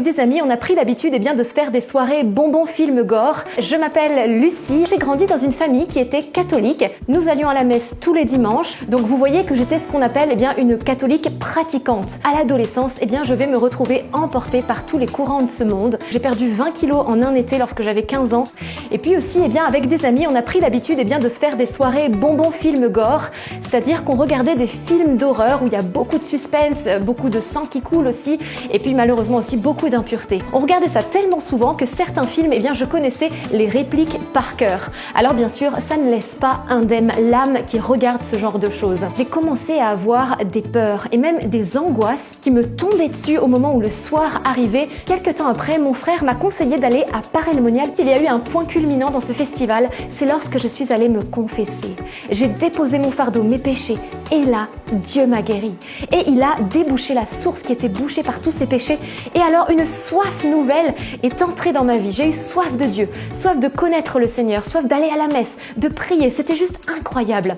avec des amis, on a pris l'habitude de se faire des soirées bonbons film gore. Je m'appelle Lucie, j'ai grandi dans une famille qui était catholique. Nous allions à la messe tous les dimanches, donc vous voyez que j'étais ce qu'on appelle une catholique pratiquante. À l'adolescence, je vais me retrouver emportée par tous les courants de ce monde. J'ai perdu 20 kilos en un été lorsque j'avais 15 ans. Et puis aussi, avec des amis, on a pris l'habitude de se faire des soirées bonbons film gore, c'est-à-dire qu'on regardait des films d'horreur où il y a beaucoup de suspense, beaucoup de sang qui coule aussi, et puis malheureusement aussi beaucoup d'impureté. On regardait ça tellement souvent que certains films, je connaissais les répliques par cœur. Alors bien sûr, ça ne laisse pas indemne l'âme qui regarde ce genre de choses. J'ai commencé à avoir des peurs et même des angoisses qui me tombaient dessus au moment où le soir arrivait. Quelques temps après, mon frère m'a conseillé d'aller à Paray-le-Monial. Il y a eu un point culminant dans ce festival, c'est lorsque je suis allée me confesser. J'ai déposé mon fardeau, mes péchés, et là, Dieu m'a guéri. Et il a débouché la source qui était bouchée par tous ces péchés. Et alors, une soif nouvelle est entrée dans ma vie. J'ai eu soif de Dieu, soif de connaître le Seigneur, soif d'aller à la messe, de prier. C'était juste incroyable.